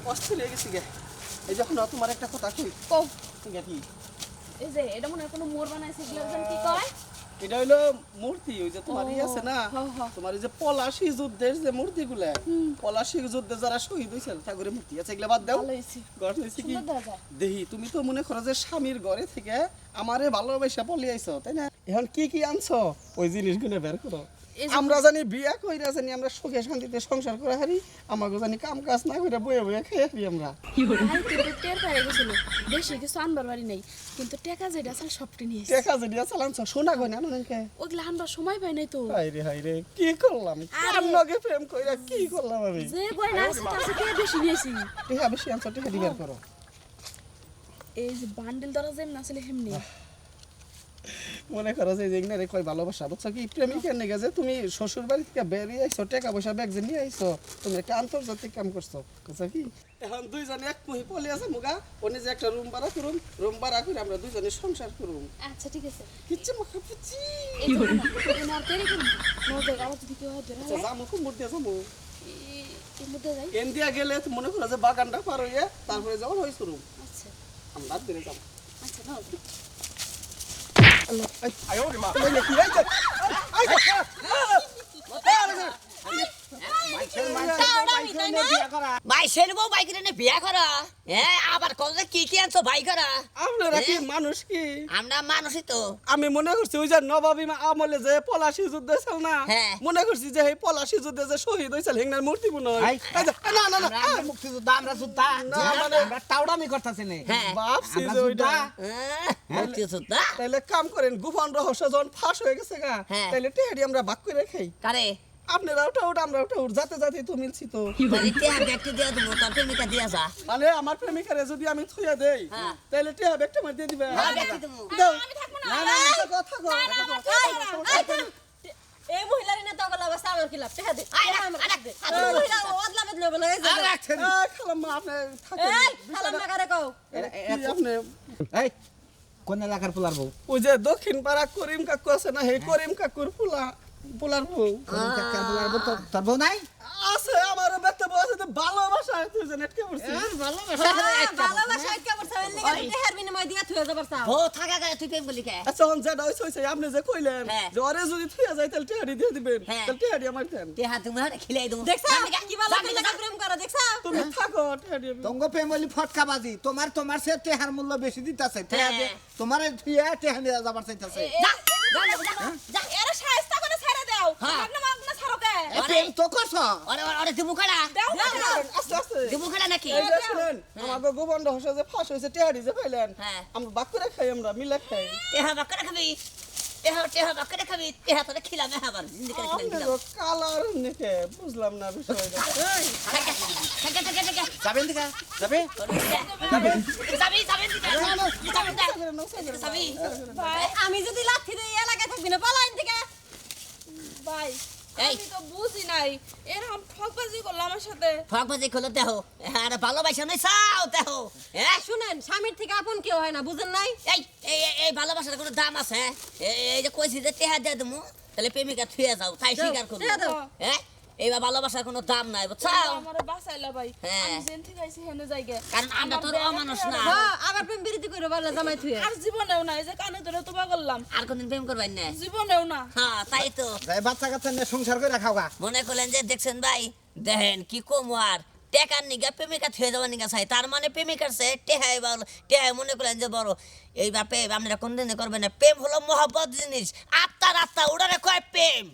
অস্থির হয়ে গেছি গে। এই যখন তোমার একটা কথা কই কও কি এই যে এটা মনে হয় কোনো মোর বানাইছে এগুলো কি কয় এটা হইলো মূর্তি ওই যে তোমার ই আছে না হ্যাঁ, হ্যাঁ। তোমার এই যে পলাশী যুদ্ধের যে মূর্তিগুলা পলাশী যুদ্ধে যারা শহীদ হয়েছিল ঠাকুরের মূর্তি আছে এগুলা বাদ দাও ভালো হয়েছে গড় হয়েছে কি সুন্দর দেখা যায়। দেহি তুমি তো মনে করো যে স্বামীর ঘরে থেকে আমারে ভালোবাসা পলি আইছো তাই না এখন কি আনছো ওই জিনিসগুলো বের করো এই যে- আমরা জানি বিয়া কইরা জানি আমরা সুখে শান্তিতে সংসার করে হারি আমাকে জানি কাম কাজ না করে বয়ে বয়ে খেয়ে হারি আমরা ভাই কিন্তু টের পেয়ে গেছিল বেশি কিছু আনবার বাড়ি নাই কিন্তু টাকা যেটা আছে সবটি নিয়ে এসেছে। দেখা যদি চালানছো শোনা কই না নানকে ওগুলো আনবার সময় পাই নাই তো হাইরে কি করলাম কার লগে প্রেম কইরা কি করলাম আমি যে গয়না আছে তার থেকে বেশি নিয়েছি টিহা বেশি আনছো টিহা দিবার করো এই যে বান্ডেল ধরা যেমন আসলে হেমনি মনে করো যে যেগুলো রে কই ভালোবাসা বুঝছো কি প্রেমিকের নেগে যে তুমি শ্বশুর বাড়ি থেকে বেরিয়ে আইছো টাকা পয়সা ব্যাগ যে নিয়ে আইছো তুমি একটা আন্তর্জাতিক কাম করছো বুঝছো কি এখন দুইজনে এক মহি পলি আছে মুগা ওনে যে একটা রুম ভাড়া করে আমরা দুইজনে সংসার করুম আচ্ছা ঠিক আছে কিচ্ছু মাখা পুচি এই যে না তেরে কি নজর গালা যদি কেউ ধরে আচ্ছা জামু খুব মুড় দিয়ে যাবো এই মধ্যে যাই এন দিয়া গেলে তো মনে করো যে বাগানটা পার হইয়া তারপরে যাবো হইছো রুম আচ্ছা আমরা দিনে যাবো আচ্ছা নাও আল্লাহ আই ওরে মা কইলে কি হইছে বাইশের বউ বাইকের এনে বিয়া করা হ্যাঁ আবার কত কি আনছো ভাই করা আপনারা কি মানুষ কি আমরা মানুষই তো আমি মনে করছি ওই যে নবাবী আমলে যে পলাশী যুদ্ধ ছিল না হ্যাঁ। মনে করছি যে এই পলাশী যুদ্ধে যে শহীদ হয়েছিল হেংনার মূর্তি মনে হয় এই, এই যে, না না না আমরা মুক্তিযোদ্ধা আমরা যোদ্ধা না, মানে- আমরা টাউডামি করতেছি না হ্যাঁ বাপসি আমরা যে ওইটা যোদ্ধা। মুক্তিযোদ্ধা তাইলে কাম করেন গোপন রহস্য যখন ফাঁস হয়ে গেছে গা হ্যাঁ। তাইলে টেহারি আমরা ভাগ করে খাই কারে আপনারা ওটা ওটা আমরা ওটা যাতে যাতে তো মিলছি তো তাহলে টেহা ব্যক্তি দিয়া দেবো তোর প্রেমিকা দিয়া যা মানে আমার প্রেমিকারে যদি আমি থুইয়া দেই হ্যাঁ। তাইলে টেহা ব্যাগটা মার দিয়ে দিবে হ্যাঁ, ব্যক্তি দেবো। দাও। আমি থাকবো না না না না, কথা কও, কথা কও। এই মহিলার এনে তগল অবস্থা আমার কি লাভ টেহা দে আয় না, আমার আরে, দে আরে, এই মহিলা ওদলা বদলে বলে এই যে আর রাখছেন এই, খালাম্মা, আপনি থাকেন। এই খালাম না করে কও কি আপনি এই কোন এলাকার পোলার বউ ওই যে দক্ষিণ পাড়া করিম কাকু আছে না সেই করিম কাকুর পোলার বউ কাকার পোলার বউ তোর বউ নাই আছে আমারও বেতে বউ আছে তো ভালোবাসা তুই যে নেটকে পড়ছিস ভালোবাসা কে বলছ এর লাগি টেহার বিনিময় দিয়া থুয়ে যাবার চাও বউ থাকা গায়ে তুই প্রেম করলি কে আচ্ছা হন যেটা হইছে আপনি যে কইলেন হ্যাঁ। যে ওরে যদি থুইয়া যায় তাহলে টেহারি দিয়ে দিবেন হ্যাঁ। তাহলে টেহারি আমার দেন টেহা তুমি খিলাই দেবো দেখছ কি ভালো করে প্রেম করে দেখছ তুমি থাকো টেহারি তঙ্গ প্রেম বলি ফটকাবাজি তোমার সে টেহার মূল্য বেশি দিতাছে টেহা দে হ্যাঁ। তোমার থিয়া টেহা নিয়ে যাবার চাইতাছে যা এরা শায়েস্তা করে ছেড়ে দাও হ্যাঁ। আপনি মাগ না ছাড়ো কে এ প্রেম তো করছ ওরে দিবু কাড়া দাও না আস্তে আস্তে দিবু কাড়া নাকি এই যে শুনেন আমাকে গোবন রহস্য যে ফাঁস হয়েছে টেহারি যে পাইলেন হ্যাঁ। আমরা বাক করে খাই আমরা মিলে খাই টেহা বাক্কা খাবি টেহা বাক্কা খাবি টেহা তোরে খিলাম আবার জিন্দি করে খিলাম আপনার কালার নেকে বুঝলাম না বিষয়টা এই, টাকা যাবেন দিকা যাবে যাবি ভাই আমি যদি লাথি দেই এলাকায় থাকবি না পালাইন থেকে ভাই এই। আমি তো বুঝি নাই এরকম ঠকবাজি করলো আমার সাথে ফকবাজি খোলো দেহ আরে ভালোবাসা নাই চাও দেহ হ্যাঁ শুনেন স্বামীর থেকে আপন কেউ হয় না বুঝেন নাই এই ভালোবাসার কোনো দাম আছে এই যে কইছি যে টেহা দিয়ে দেবো তাহলে প্রেমিকা থুয়ে যাও তাই স্বীকার করবো টেহা দাও। হ্যাঁ এইবার ভালোবাসার কোনো দাম নাই বুঝছো আমার বাঁচাইলা ভাই হ্যাঁ। আমি যেন থেকে আইছি হেনে যাইগে কারণ আমরা তোর অমানুষ না হ্যাঁ আবার প্রেম বিরতি করে বললে জামাই থুয়ে আর জীবনেও না এই যে কানে ধরে তো করলাম আর কোনদিন প্রেম করবেন না জীবনেও না হ্যাঁ তাই তো যাই বাচ্চা কাচ্চা নিয়ে সংসার করে খাওয়া মনে করলেন যে দেখছেন ভাই দেখেন কি কম আর টেকার নিগা প্রেমিকা থুয়ে যাওয়ার নিগা চাই তার মানে প্রেমিকার সে টেহাই বড় টেহাই মনে করলেন যে বড় এই বাপে আপনারা কোনদিন করবেন না প্রেম হলো মহব্বত জিনিস আত্মার আত্মা ওটারে কয় প্রেম